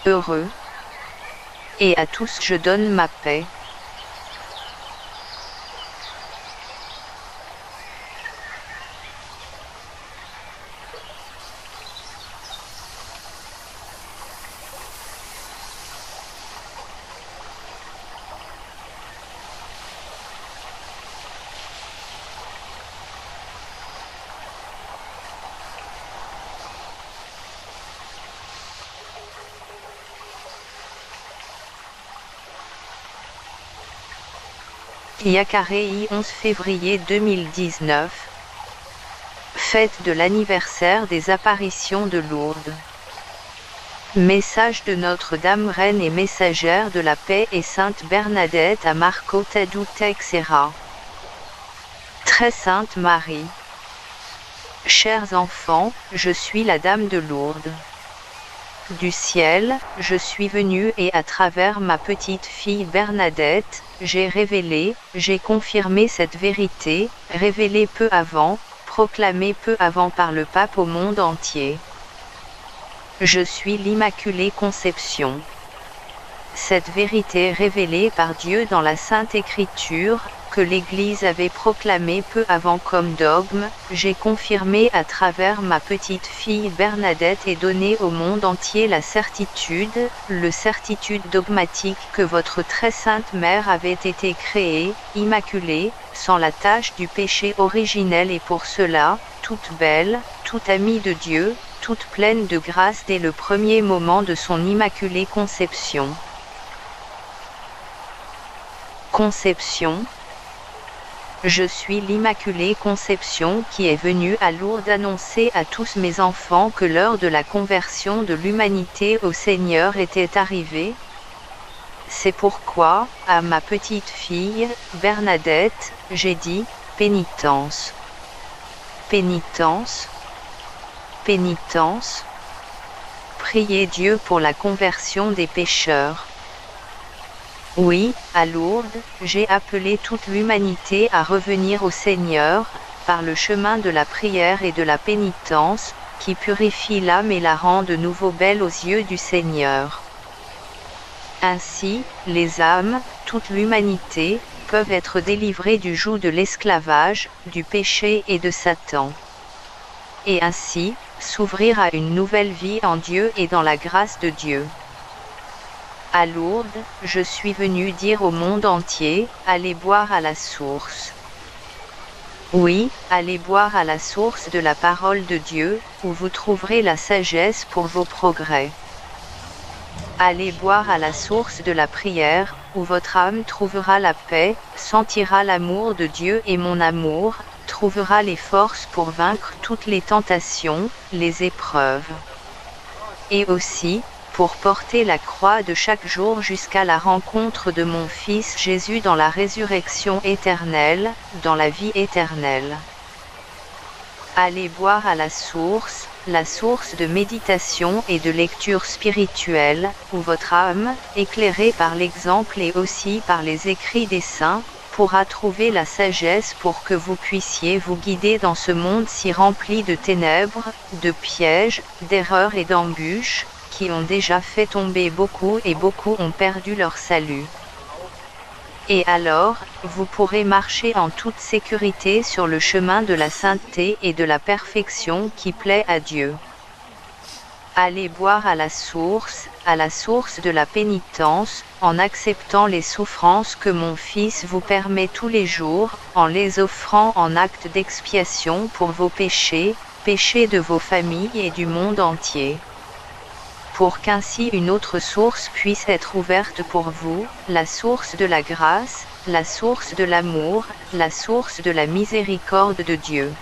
heureux. Et à tous je donne ma paix. Yacaré 11 février 2019. Fête de l'anniversaire des apparitions de Lourdes. Message de Notre-Dame Reine et messagère de la paix et Sainte Bernadette à Marco Tadou Teixeira. Très Sainte Marie. Chers enfants, je suis la Dame de Lourdes. Du ciel, je suis venue et à travers ma petite fille Bernadette, j'ai révélé, j'ai confirmé cette vérité, révélée peu avant, proclamée peu avant par le pape au monde entier. Je suis l'Immaculée Conception. Cette vérité révélée par Dieu dans la Sainte Écriture, que l'Église avait proclamée peu avant comme dogme, j'ai confirmé à travers ma petite fille Bernadette et donné au monde entier la certitude, le certitude dogmatique que votre très sainte mère avait été créée, immaculée, sans la tache du péché originel et pour cela, toute belle, toute amie de Dieu, toute pleine de grâce dès le premier moment de son immaculée conception. Conception. Je suis l'Immaculée Conception qui est venue à Lourdes annoncer à tous mes enfants que l'heure de la conversion de l'humanité au Seigneur était arrivée. C'est pourquoi, à ma petite fille, Bernadette, j'ai dit, pénitence. Pénitence. Pénitence. Priez Dieu pour la conversion des pécheurs. Oui, à Lourdes, j'ai appelé toute l'humanité à revenir au Seigneur, par le chemin de la prière et de la pénitence, qui purifie l'âme et la rend de nouveau belle aux yeux du Seigneur. Ainsi, les âmes, toute l'humanité, peuvent être délivrées du joug de l'esclavage, du péché et de Satan. Et ainsi, s'ouvrir à une nouvelle vie en Dieu et dans la grâce de Dieu. À Lourdes, je suis venu dire au monde entier, allez boire à la source. Oui, allez boire à la source de la parole de Dieu, où vous trouverez la sagesse pour vos progrès. Allez boire à la source de la prière, où votre âme trouvera la paix, sentira l'amour de Dieu et mon amour, trouvera les forces pour vaincre toutes les tentations, les épreuves. Et aussi, pour porter la croix de chaque jour jusqu'à la rencontre de mon Fils Jésus dans la résurrection éternelle, dans la vie éternelle. Allez boire à la source de méditation et de lecture spirituelle, où votre âme, éclairée par l'exemple et aussi par les écrits des saints, pourra trouver la sagesse pour que vous puissiez vous guider dans ce monde si rempli de ténèbres, de pièges, d'erreurs et d'embûches, qui ont déjà fait tomber beaucoup et beaucoup ont perdu leur salut. Et alors, vous pourrez marcher en toute sécurité sur le chemin de la sainteté et de la perfection qui plaît à Dieu. Allez boire à la source de la pénitence, en acceptant les souffrances que mon Fils vous permet tous les jours, en les offrant en acte d'expiation pour vos péchés, péchés de vos familles et du monde entier. Pour qu'ainsi une autre source puisse être ouverte pour vous, la source de la grâce, la source de l'amour, la source de la miséricorde de Dieu.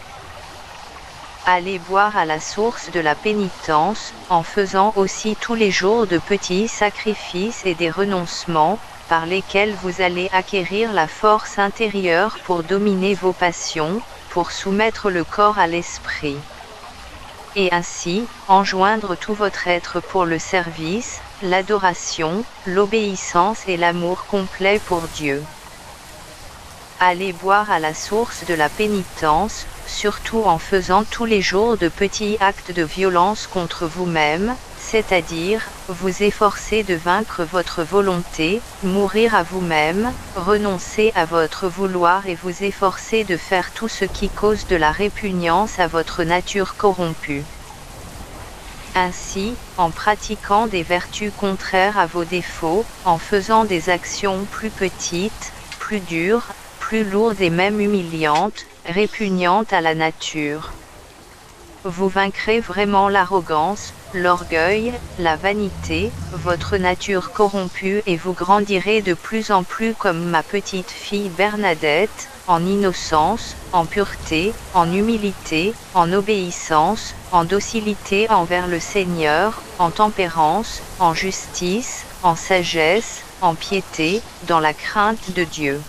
Allez boire à la source de la pénitence, en faisant aussi tous les jours de petits sacrifices et des renoncements, par lesquels vous allez acquérir la force intérieure pour dominer vos passions, pour soumettre le corps à l'esprit. Et ainsi, enjoindre tout votre être pour le service, l'adoration, l'obéissance et l'amour complet pour Dieu. Allez boire à la source de la pénitence, surtout en faisant tous les jours de petits actes de violence contre vous-même, c'est-à-dire, vous efforcer de vaincre votre volonté, mourir à vous-même, renoncer à votre vouloir et vous efforcer de faire tout ce qui cause de la répugnance à votre nature corrompue. Ainsi, en pratiquant des vertus contraires à vos défauts, en faisant des actions plus petites, plus dures, plus lourdes et même humiliantes, répugnantes à la nature. Vous vaincrez vraiment l'arrogance, l'orgueil, la vanité, votre nature corrompue et vous grandirez de plus en plus comme ma petite fille Bernadette, en innocence, en pureté, en humilité, en obéissance, en docilité envers le Seigneur, en tempérance, en justice, en sagesse, en piété, dans la crainte de Dieu.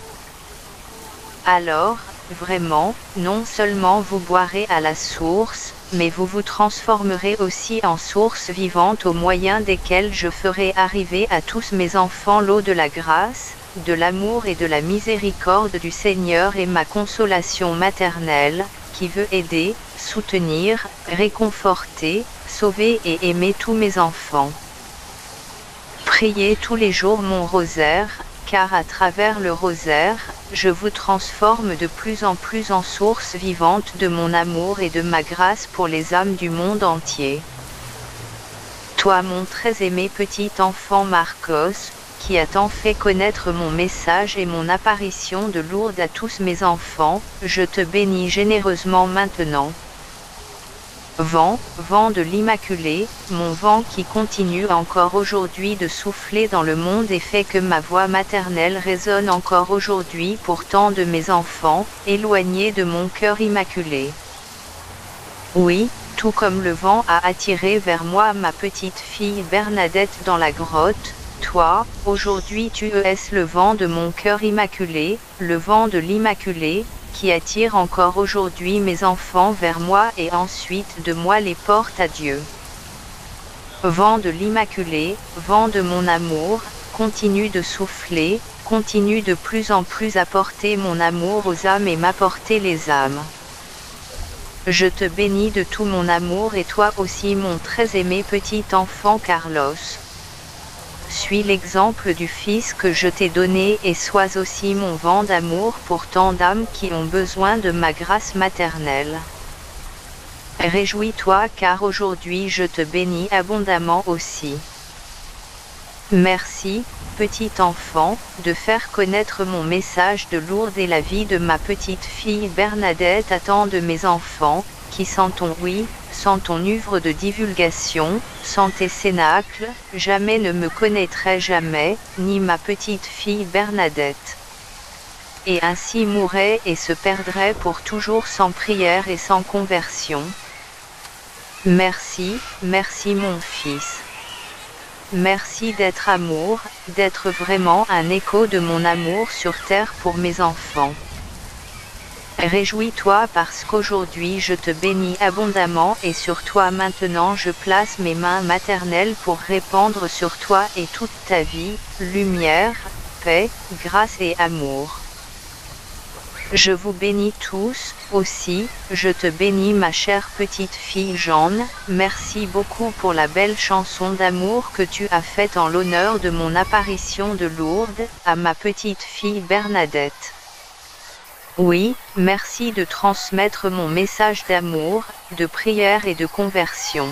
Alors, vraiment, non seulement vous boirez à la source, mais vous vous transformerez aussi en source vivante au moyen desquelles je ferai arriver à tous mes enfants l'eau de la grâce, de l'amour et de la miséricorde du Seigneur et ma consolation maternelle, qui veut aider, soutenir, réconforter, sauver et aimer tous mes enfants. Priez tous les jours mon rosaire, car à travers le rosaire, je vous transforme de plus en plus en source vivante de mon amour et de ma grâce pour les âmes du monde entier. Toi mon très aimé petit enfant Marcos, qui a tant fait connaître mon message et mon apparition de Lourdes à tous mes enfants, je te bénis généreusement maintenant. Vent, vent de l'Immaculée, mon vent qui continue encore aujourd'hui de souffler dans le monde et fait que ma voix maternelle résonne encore aujourd'hui pour tant de mes enfants, éloignés de mon cœur immaculé. Oui, tout comme le vent a attiré vers moi ma petite fille Bernadette dans la grotte, toi, aujourd'hui tu es le vent de mon cœur immaculé, le vent de l'Immaculée, qui attire encore aujourd'hui mes enfants vers moi et ensuite de moi les porte à Dieu. Vent de l'Immaculée, vent de mon amour, continue de souffler, continue de plus en plus à porter mon amour aux âmes et m'apporter les âmes. Je te bénis de tout mon amour et toi aussi mon très aimé petit enfant Carlos. Suis l'exemple du Fils que je t'ai donné et sois aussi mon vent d'amour pour tant d'âmes qui ont besoin de ma grâce maternelle. Réjouis-toi car aujourd'hui je te bénis abondamment aussi. Merci, petit enfant, de faire connaître mon message de Lourdes et la vie de ma petite fille Bernadette à tant de mes enfants, qui sans ton oui, sans ton œuvre de divulgation, sans tes cénacles, jamais ne me connaîtraient jamais, ni ma petite fille Bernadette. Et ainsi mourrait et se perdrait pour toujours sans prière et sans conversion. Merci, merci mon fils. Merci d'être amour, d'être vraiment un écho de mon amour sur terre pour mes enfants. Réjouis-toi parce qu'aujourd'hui je te bénis abondamment et sur toi maintenant je place mes mains maternelles pour répandre sur toi et toute ta vie, lumière, paix, grâce et amour. Je vous bénis tous, aussi, je te bénis ma chère petite fille Jeanne, merci beaucoup pour la belle chanson d'amour que tu as faite en l'honneur de mon apparition de Lourdes, à ma petite fille Bernadette. Oui, merci de transmettre mon message d'amour, de prière et de conversion.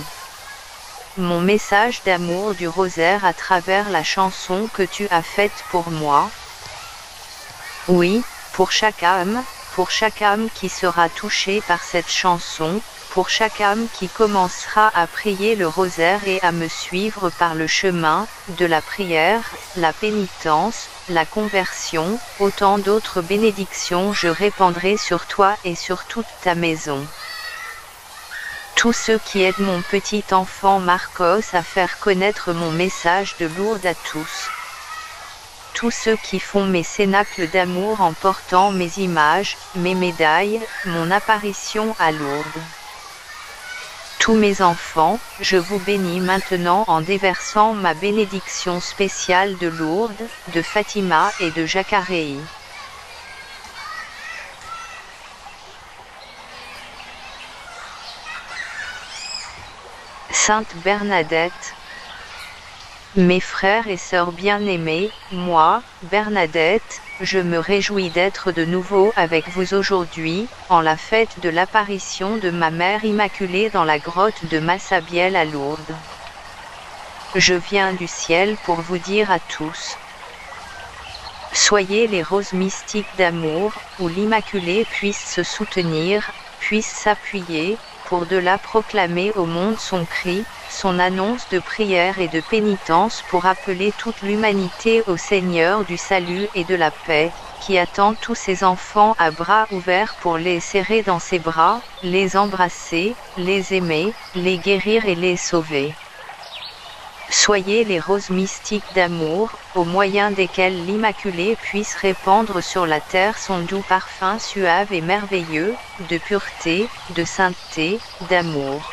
Mon message d'amour du rosaire à travers la chanson que tu as faite pour moi. Oui, pour chaque âme qui sera touchée par cette chanson, pour chaque âme qui commencera à prier le rosaire et à me suivre par le chemin de la prière, la pénitence, la conversion, autant d'autres bénédictions je répandrai sur toi et sur toute ta maison. Tous ceux qui aident mon petit enfant Marcos à faire connaître mon message de Lourdes à tous. Tous ceux qui font mes cénacles d'amour en portant mes images, mes médailles, mon apparition à Lourdes. Tous mes enfants, je vous bénis maintenant en déversant ma bénédiction spéciale de Lourdes, de Fatima et de Jacaréi. Sainte Bernadette. Mes frères et sœurs bien-aimés, moi, Bernadette, je me réjouis d'être de nouveau avec vous aujourd'hui, en la fête de l'apparition de ma Mère Immaculée dans la grotte de Massabielle à Lourdes. Je viens du ciel pour vous dire à tous. Soyez les roses mystiques d'amour, où l'Immaculée puisse se soutenir, puisse s'appuyer, pour de là proclamer au monde son cri, son annonce de prière et de pénitence pour appeler toute l'humanité au Seigneur du salut et de la paix, qui attend tous ses enfants à bras ouverts pour les serrer dans ses bras, les embrasser, les aimer, les guérir et les sauver. Soyez les roses mystiques d'amour, au moyen desquelles l'Immaculée puisse répandre sur la terre son doux parfum suave et merveilleux, de pureté, de sainteté, d'amour.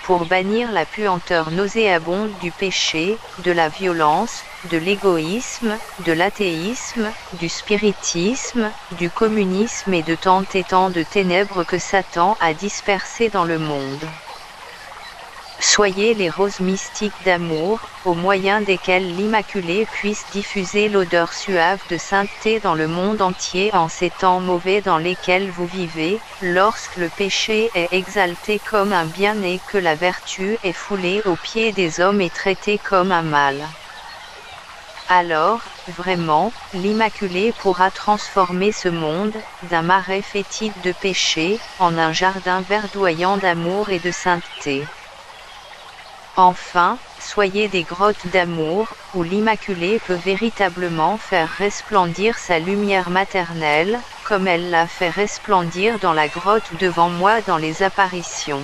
Pour bannir la puanteur nauséabonde du péché, de la violence, de l'égoïsme, de l'athéisme, du spiritisme, du communisme et de tant et tant de ténèbres que Satan a dispersées dans le monde. Soyez les roses mystiques d'amour, au moyen desquelles l'Immaculée puisse diffuser l'odeur suave de sainteté dans le monde entier en ces temps mauvais dans lesquels vous vivez, lorsque le péché est exalté comme un bien et que la vertu est foulée aux pieds des hommes et traitée comme un mal. Alors, vraiment, l'Immaculée pourra transformer ce monde, d'un marais fétide de péché, en un jardin verdoyant d'amour et de sainteté. Enfin, soyez des grottes d'amour, où l'Immaculée peut véritablement faire resplendir sa lumière maternelle, comme elle l'a fait resplendir dans la grotte devant moi dans les apparitions.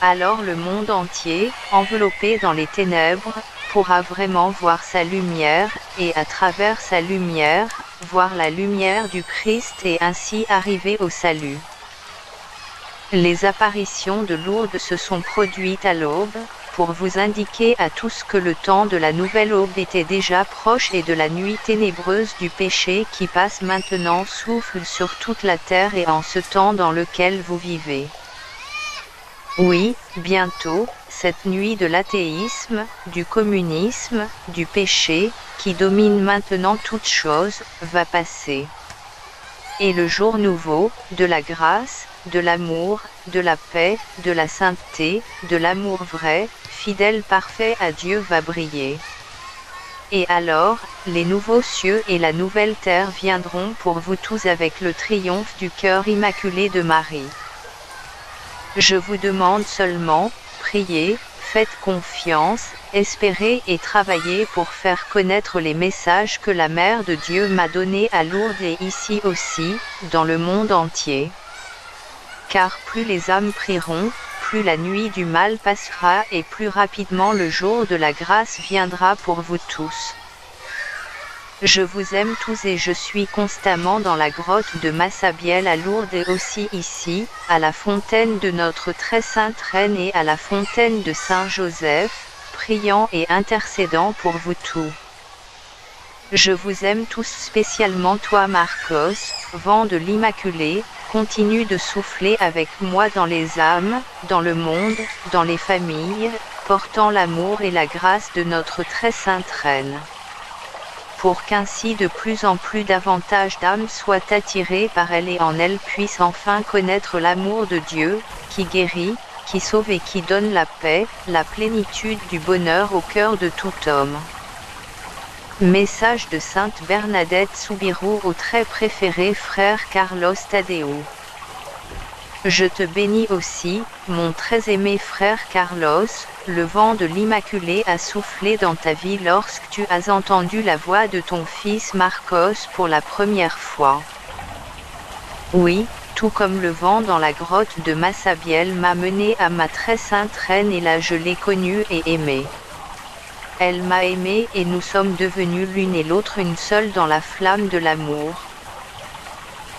Alors le monde entier, enveloppé dans les ténèbres, pourra vraiment voir sa lumière, et à travers sa lumière, voir la lumière du Christ et ainsi arriver au salut. Les apparitions de Lourdes se sont produites à l'aube, pour vous indiquer à tous que le temps de la nouvelle aube était déjà proche et de la nuit ténébreuse du péché qui passe maintenant souffle sur toute la terre et en ce temps dans lequel vous vivez. Oui, bientôt, cette nuit de l'athéisme, du communisme, du péché, qui domine maintenant toutes choses, va passer. Et le jour nouveau, de la grâce, de l'amour, de la paix, de la sainteté, de l'amour vrai, fidèle parfait à Dieu va briller. Et alors, les nouveaux cieux et la nouvelle terre viendront pour vous tous avec le triomphe du cœur immaculé de Marie. Je vous demande seulement, priez, faites confiance, espérez et travaillez pour faire connaître les messages que la Mère de Dieu m'a donnés à Lourdes et ici aussi, dans le monde entier. Car plus les âmes prieront, plus la nuit du mal passera et plus rapidement le jour de la grâce viendra pour vous tous. Je vous aime tous et je suis constamment dans la grotte de Massabielle à Lourdes et aussi ici, à la fontaine de notre très sainte Reine et à la fontaine de Saint Joseph, priant et intercédant pour vous tous. Je vous aime tous spécialement toi Marcos, vent de l'Immaculée, continue de souffler avec moi dans les âmes, dans le monde, dans les familles, portant l'amour et la grâce de notre très sainte Reine. Pour qu'ainsi de plus en plus davantage d'âmes soient attirées par elle et en elle puissent enfin connaître l'amour de Dieu, qui guérit, qui sauve et qui donne la paix, la plénitude du bonheur au cœur de tout homme. Message de Sainte Bernadette Soubirous au très préféré frère Carlos Tadeo. Je te bénis aussi, mon très aimé frère Carlos, le vent de l'Immaculée a soufflé dans ta vie lorsque tu as entendu la voix de ton fils Marcos pour la première fois. Oui, tout comme le vent dans la grotte de Massabielle m'a mené à ma très sainte Reine et là je l'ai connue et aimée. Elle m'a aimé et nous sommes devenus l'une et l'autre une seule dans la flamme de l'amour.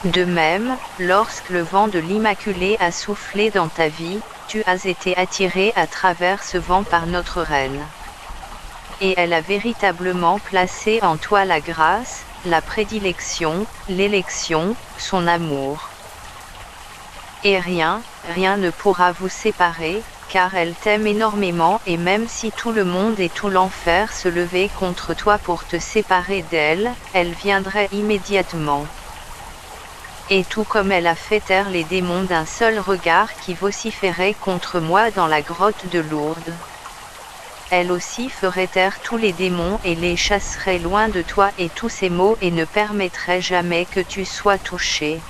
De même, lorsque le vent de l'Immaculée a soufflé dans ta vie, tu as été attiré à travers ce vent par notre Reine. Et elle a véritablement placé en toi la grâce, la prédilection, l'élection, son amour. Et rien ne pourra vous séparer, car elle t'aime énormément et même si tout le monde et tout l'enfer se levaient contre toi pour te séparer d'elle, elle viendrait immédiatement. Et tout comme elle a fait taire les démons d'un seul regard qui vociféraient contre moi dans la grotte de Lourdes, elle aussi ferait taire tous les démons et les chasserait loin de toi et tous ces maux et ne permettrait jamais que tu sois touché.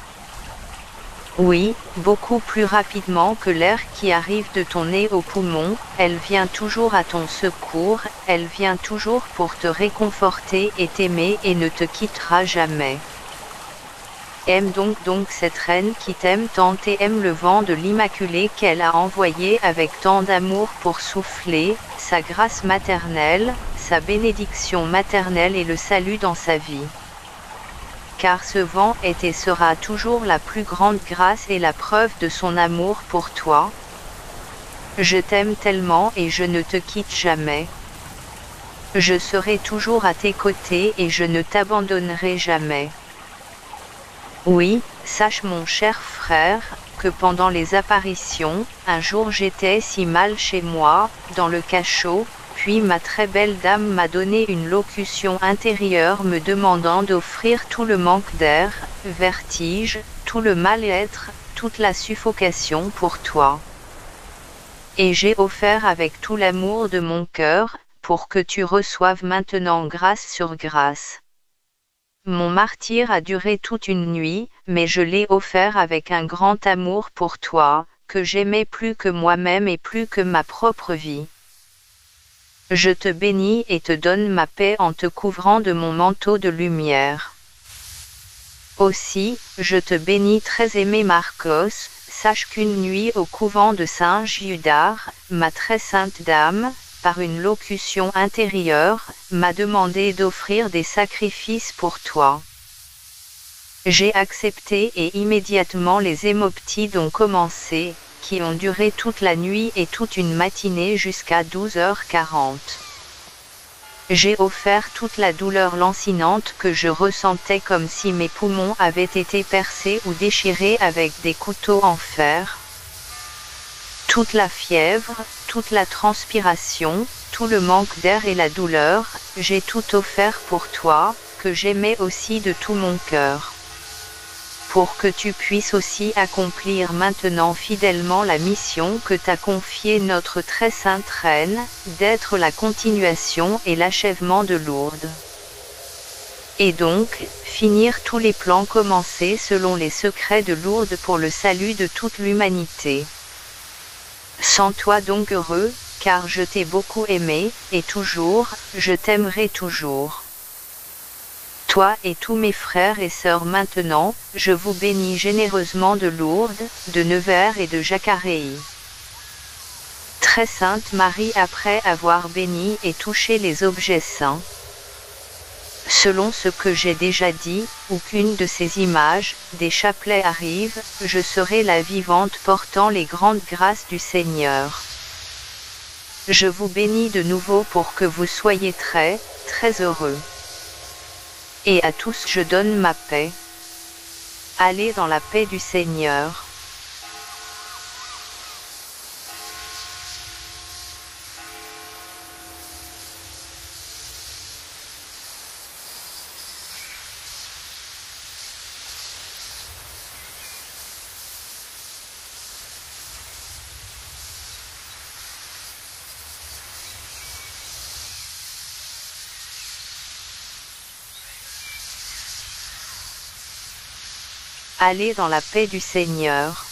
Oui, beaucoup plus rapidement que l'air qui arrive de ton nez au poumon, elle vient toujours à ton secours, elle vient toujours pour te réconforter et t'aimer et ne te quittera jamais. Aime donc cette reine qui t'aime tant et aime le vent de l'Immaculée qu'elle a envoyé avec tant d'amour pour souffler, sa grâce maternelle, sa bénédiction maternelle et le salut dans sa vie. Car ce vent est et sera toujours la plus grande grâce et la preuve de son amour pour toi. Je t'aime tellement et je ne te quitte jamais. Je serai toujours à tes côtés et je ne t'abandonnerai jamais. Oui, sache mon cher frère, que pendant les apparitions, un jour j'étais si mal chez moi, dans le cachot, puis ma très belle dame m'a donné une locution intérieure me demandant d'offrir tout le manque d'air, vertige, tout le mal-être, toute la suffocation pour toi. Et j'ai offert avec tout l'amour de mon cœur, pour que tu reçoives maintenant grâce sur grâce. Mon martyre a duré toute une nuit, mais je l'ai offert avec un grand amour pour toi, que j'aimais plus que moi-même et plus que ma propre vie. Je te bénis et te donne ma paix en te couvrant de mon manteau de lumière. Aussi, je te bénis très aimé Marcos, sache qu'une nuit au couvent de Saint-Giudard, ma très sainte dame, par une locution intérieure, m'a demandé d'offrir des sacrifices pour toi. J'ai accepté et immédiatement les hémoptides ont commencé, qui ont duré toute la nuit et toute une matinée jusqu'à 12h40. J'ai offert toute la douleur lancinante que je ressentais comme si mes poumons avaient été percés ou déchirés avec des couteaux en fer. Toute la fièvre, toute la transpiration, tout le manque d'air et la douleur, j'ai tout offert pour toi, que j'aimais aussi de tout mon cœur. Pour que tu puisses aussi accomplir maintenant fidèlement la mission que t'a confiée notre très sainte Reine, d'être la continuation et l'achèvement de Lourdes. Et donc, finir tous les plans commencés selon les secrets de Lourdes pour le salut de toute l'humanité. Sens-toi donc heureux, car je t'ai beaucoup aimé, et toujours, je t'aimerai toujours. Toi et tous mes frères et sœurs maintenant, je vous bénis généreusement de Lourdes, de Nevers et de Jacaréi. Très sainte Marie après avoir béni et touché les objets saints. Selon ce que j'ai déjà dit, ou qu'une de ces images, des chapelets arrive, je serai la vivante portant les grandes grâces du Seigneur. Je vous bénis de nouveau pour que vous soyez très, très heureux. Et à tous je donne ma paix. Allez dans la paix du Seigneur. Allez dans la paix du Seigneur.